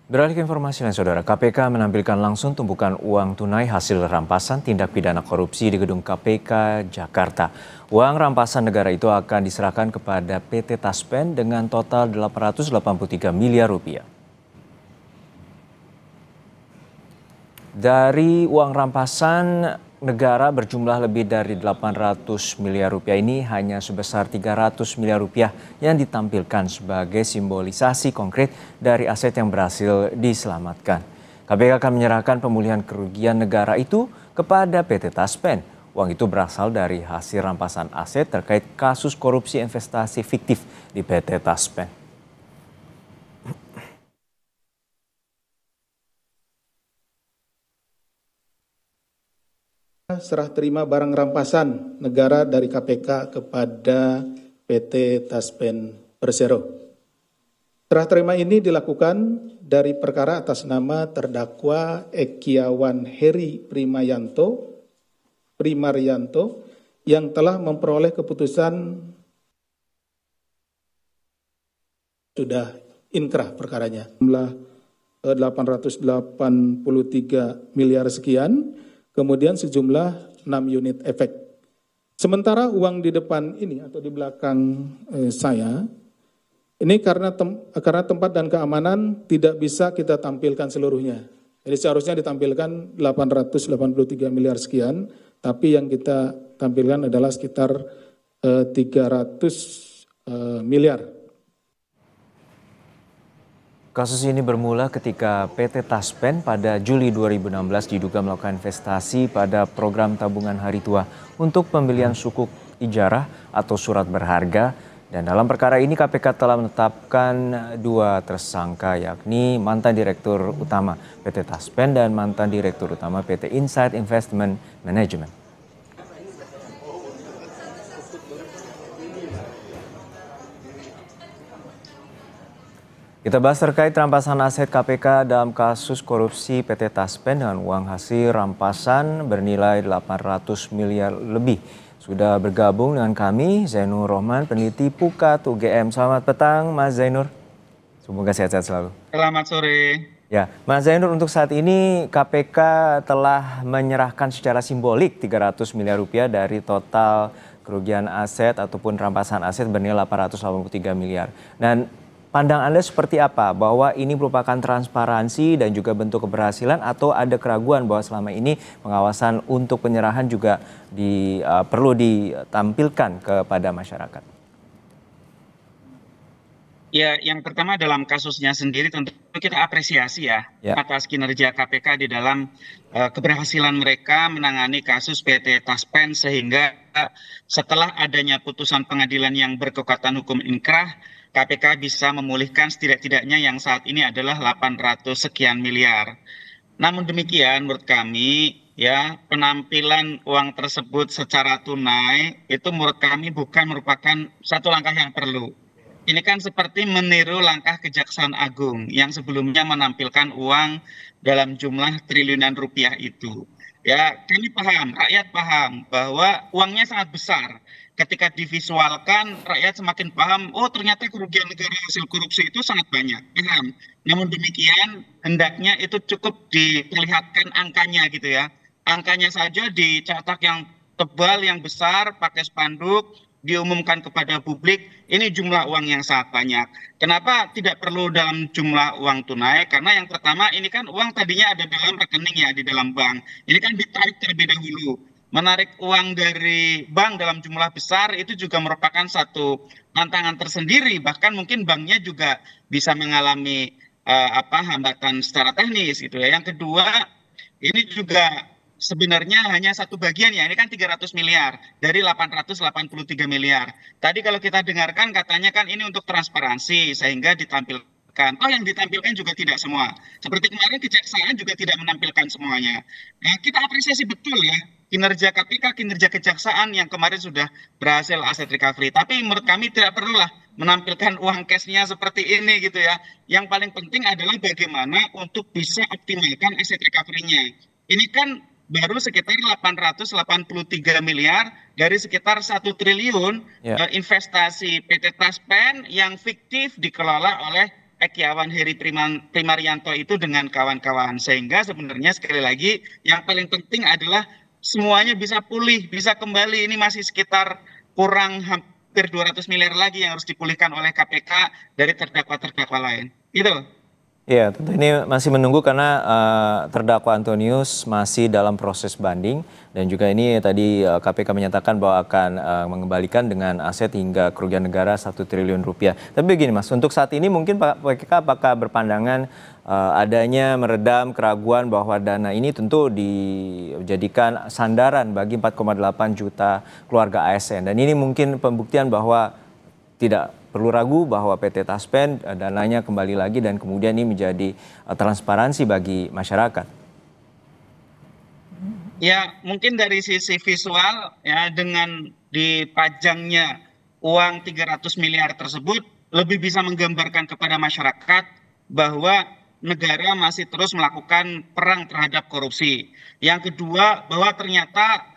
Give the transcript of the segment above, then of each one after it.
Beralih ke informasi lain, Saudara, KPK menampilkan langsung tumpukan uang tunai hasil rampasan tindak pidana korupsi di gedung KPK Jakarta. Uang rampasan negara itu akan diserahkan kepada PT Taspen dengan total 883 miliar rupiah. Dari uang rampasan negara berjumlah lebih dari 800 miliar rupiah ini hanya sebesar 300 miliar rupiah yang ditampilkan sebagai simbolisasi konkret dari aset yang berhasil diselamatkan. KPK akan menyerahkan pemulihan kerugian negara itu kepada PT Taspen. Uang itu berasal dari hasil rampasan aset terkait kasus korupsi investasi fiktif di PT Taspen. Serah terima barang rampasan negara dari KPK kepada PT Taspen Persero. Serah terima ini dilakukan dari perkara atas nama terdakwa Ekiawan Heri Primarianto yang telah memperoleh keputusan sudah inkrah perkaranya. Jumlah 883 miliar sekian. Kemudian sejumlah 6 unit efek. Sementara uang di depan ini atau di belakang saya, ini karena tempat dan keamanan tidak bisa kita tampilkan seluruhnya. Jadi seharusnya ditampilkan 883 miliar sekian, tapi yang kita tampilkan adalah sekitar 300 miliar. Kasus ini bermula ketika PT Taspen pada Juli 2016 diduga melakukan investasi pada program tabungan hari tua untuk pembelian sukuk ijarah atau surat berharga. Dan dalam perkara ini KPK telah menetapkan 2 tersangka, yakni mantan Direktur Utama PT Taspen dan mantan Direktur Utama PT Insight Investment Management. Kita bahas terkait rampasan aset KPK dalam kasus korupsi PT Taspen dengan uang hasil rampasan bernilai 800 miliar lebih. Sudah bergabung dengan kami Zainur Rohman, peneliti Pukat UGM. Selamat petang Mas Zainur. Semoga sehat-sehat selalu. Selamat sore. Ya, Mas Zainur, untuk saat ini KPK telah menyerahkan secara simbolik 300 miliar rupiah dari total kerugian aset ataupun rampasan aset bernilai 883 miliar. Dan pandang Anda seperti apa? Bahwa ini merupakan transparansi dan juga bentuk keberhasilan atau ada keraguan bahwa selama ini pengawasan untuk penyerahan juga perlu ditampilkan kepada masyarakat? Ya, yang pertama dalam kasusnya sendiri tentu kita apresiasi ya atas kinerja KPK di dalam keberhasilan mereka menangani kasus PT Taspen sehingga setelah adanya putusan pengadilan yang berkekuatan hukum inkrah, KPK bisa memulihkan setidak-tidaknya yang saat ini adalah 800 sekian miliar. Namun demikian menurut kami ya penampilan uang tersebut secara tunai itu menurut kami bukan merupakan satu langkah yang perlu. Ini kan seperti meniru langkah Kejaksaan Agung yang sebelumnya menampilkan uang dalam jumlah triliunan rupiah itu. Ya, kami paham, rakyat paham bahwa uangnya sangat besar. Ketika divisualkan, rakyat semakin paham, oh ternyata kerugian negara hasil korupsi itu sangat banyak. Paham. Namun demikian, hendaknya itu cukup diperlihatkan angkanya gitu ya. Angkanya saja dicetak yang tebal, yang besar, pakai spanduk, diumumkan kepada publik, ini jumlah uang yang sangat banyak. Kenapa tidak perlu dalam jumlah uang tunai? Karena yang pertama ini kan uang tadinya ada dalam rekening ya, di dalam bank. Ini kan ditarik terlebih dahulu. Menarik uang dari bank dalam jumlah besar itu juga merupakan satu tantangan tersendiri. Bahkan mungkin banknya juga bisa mengalami hambatan secara teknis gitu ya. Yang kedua, ini juga sebenarnya hanya satu bagian ya, ini kan 300 miliar dari 883 miliar. Tadi kalau kita dengarkan katanya kan ini untuk transparansi sehingga ditampilkan. Oh yang ditampilkan juga tidak semua. Seperti kemarin kejaksaan juga tidak menampilkan semuanya. Nah, kita apresiasi betul ya kinerja KPK, kinerja kejaksaan yang kemarin sudah berhasil aset recovery. Tapi menurut kami tidak perlulah menampilkan uang cashnya seperti ini gitu ya. Yang paling penting adalah bagaimana untuk bisa optimalkan aset recovery-nya. Ini kan baru sekitar 883 miliar dari sekitar 1 triliun investasi PT Taspen yang fiktif dikelola oleh Eki Heri Primarianto itu dengan kawan-kawan. Sehingga sebenarnya sekali lagi yang paling penting adalah semuanya bisa pulih, bisa kembali. Ini masih sekitar kurang hampir 200 miliar lagi yang harus dipulihkan oleh KPK dari terdakwa-terdakwa lain. Gitu. Ya, tentu ini masih menunggu karena terdakwa Antonius masih dalam proses banding dan juga ini tadi KPK menyatakan bahwa akan mengembalikan dengan aset hingga kerugian negara 1 triliun rupiah. Tapi begini Mas, untuk saat ini mungkin Pak KPK apakah berpandangan adanya meredam keraguan bahwa dana ini tentu dijadikan sandaran bagi 4,8 juta keluarga ASN dan ini mungkin pembuktian bahwa tidak perlu ragu bahwa PT Taspen dananya kembali lagi dan kemudian ini menjadi transparansi bagi masyarakat. Ya, mungkin dari sisi visual ya dengan dipajangnya uang 300 miliar tersebut lebih bisa menggambarkan kepada masyarakat bahwa negara masih terus melakukan perang terhadap korupsi. Yang kedua, bahwa ternyata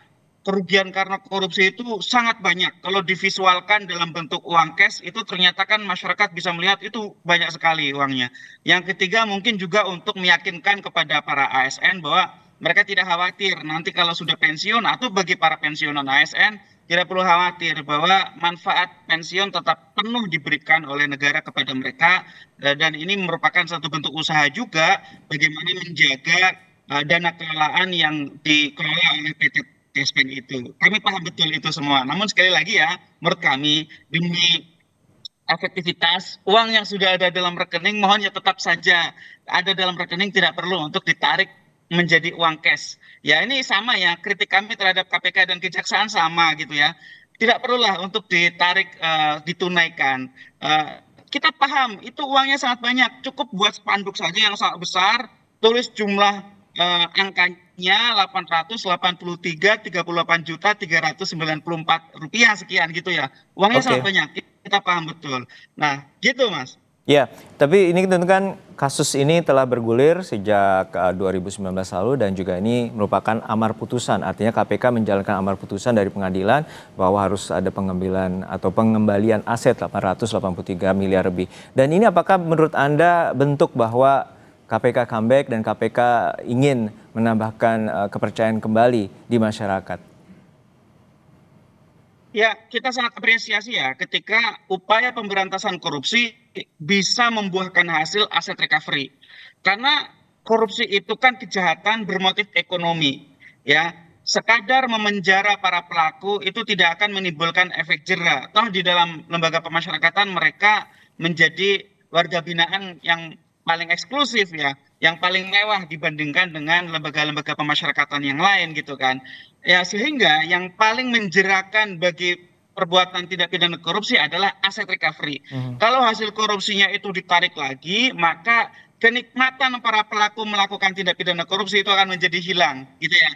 kerugian karena korupsi itu sangat banyak. Kalau divisualkan dalam bentuk uang cash itu ternyata kan masyarakat bisa melihat itu banyak sekali uangnya. Yang ketiga mungkin juga untuk meyakinkan kepada para ASN bahwa mereka tidak khawatir nanti kalau sudah pensiun atau bagi para pensiunan ASN tidak perlu khawatir bahwa manfaat pensiun tetap penuh diberikan oleh negara kepada mereka dan ini merupakan satu bentuk usaha juga bagaimana menjaga dana kelolaan yang dikelola oleh PT Taspen itu. Kami paham betul itu semua. Namun sekali lagi ya, menurut kami demi efektivitas uang yang sudah ada dalam rekening mohon ya tetap saja ada dalam rekening, tidak perlu untuk ditarik menjadi uang cash. Ya ini sama ya, kritik kami terhadap KPK dan Kejaksaan sama gitu ya. Tidak perlulah untuk ditarik ditunaikan. Kita paham itu uangnya sangat banyak, cukup buat spanduk saja yang sangat besar, tulis jumlah angkanya 883,38 juta 394 rupiah sekian gitu ya. Uangnya sangat banyak, kita paham betul. Nah, gitu Mas. Ya, tapi ini tentu kan kasus ini telah bergulir sejak 2019 lalu dan juga ini merupakan amar putusan. Artinya KPK menjalankan amar putusan dari pengadilan bahwa harus ada pengambilan atau pengembalian aset 883 miliar lebih. Dan ini apakah menurut Anda bentuk bahwa KPK comeback dan KPK ingin menambahkan kepercayaan kembali di masyarakat? Ya, kita sangat apresiasi ya ketika upaya pemberantasan korupsi bisa membuahkan hasil aset recovery. Karena korupsi itu kan kejahatan bermotif ekonomi. Ya, sekadar memenjara para pelaku itu tidak akan menimbulkan efek jera. Toh di dalam lembaga pemasyarakatan mereka menjadi warga binaan yang paling eksklusif ya, yang paling mewah dibandingkan dengan lembaga-lembaga pemasyarakatan yang lain gitu kan. Ya sehingga yang paling menjerakan bagi perbuatan tindak pidana korupsi adalah aset recovery. Kalau hasil korupsinya itu ditarik lagi, maka kenikmatan para pelaku melakukan tindak pidana korupsi itu akan menjadi hilang gitu ya.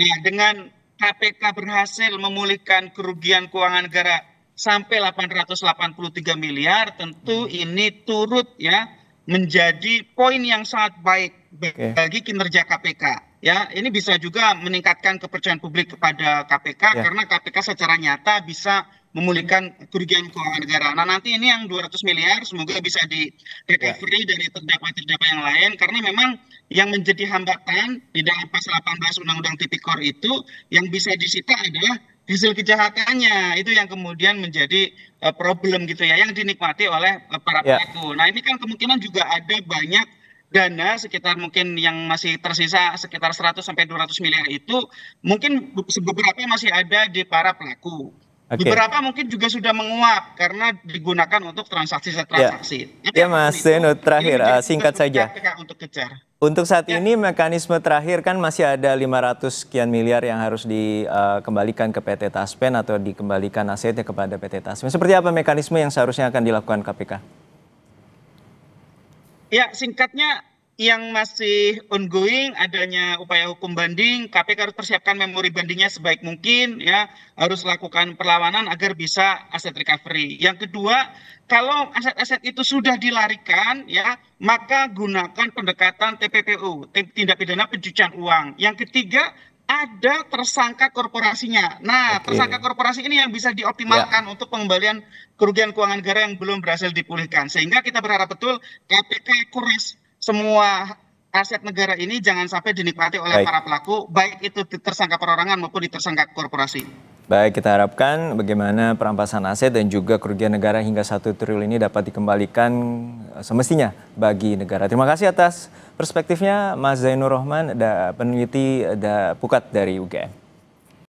Nah, dengan KPK berhasil memulihkan kerugian keuangan negara sampai 883 miliar, tentu ini turut ya menjadi poin yang sangat baik bagi kinerja KPK. Ya, ini bisa juga meningkatkan kepercayaan publik kepada KPK karena KPK secara nyata bisa memulihkan kerugian keuangan negara. Nah, nanti ini yang 200 miliar semoga bisa di recovery dari terdakwa-terdakwa yang lain karena memang yang menjadi hambatan di dalam pasal 18 Undang-Undang Tipikor itu yang bisa disita adalah hasil kejahatannya, itu yang kemudian menjadi problem gitu ya, yang dinikmati oleh para pelaku. Nah ini kan kemungkinan juga ada banyak dana sekitar mungkin yang masih tersisa sekitar 100 sampai 200 miliar itu mungkin beberapa masih ada di para pelaku. Beberapa mungkin juga sudah menguap karena digunakan untuk transaksi-transaksi. Ya Mas Zeno, terakhir singkat saja. Untuk kejar. Untuk saat ini mekanisme terakhir kan masih ada 500 sekian miliar yang harus dikembalikan ke PT Taspen atau dikembalikan asetnya kepada PT Taspen. Seperti apa mekanisme yang seharusnya akan dilakukan KPK? Ya, singkatnya yang masih ongoing adanya upaya hukum banding, KPK harus persiapkan memori bandingnya sebaik mungkin ya, harus lakukan perlawanan agar bisa aset recovery. Yang kedua, kalau aset-aset itu sudah dilarikan ya, maka gunakan pendekatan TPPU, tindak pidana pencucian uang. Yang ketiga, ada tersangka korporasinya. Nah, tersangka korporasi ini yang bisa dioptimalkan untuk pengembalian kerugian keuangan negara yang belum berhasil dipulihkan. Sehingga kita berharap betul KPK kuras semua aset negara ini jangan sampai dinikmati oleh para pelaku, baik itu tersangka perorangan maupun tersangka korporasi. Baik, kita harapkan bagaimana perampasan aset dan juga kerugian negara hingga 1 triliun ini dapat dikembalikan semestinya bagi negara. Terima kasih atas perspektifnya Mas Zainur Rohman, peneliti Pukat dari UGM.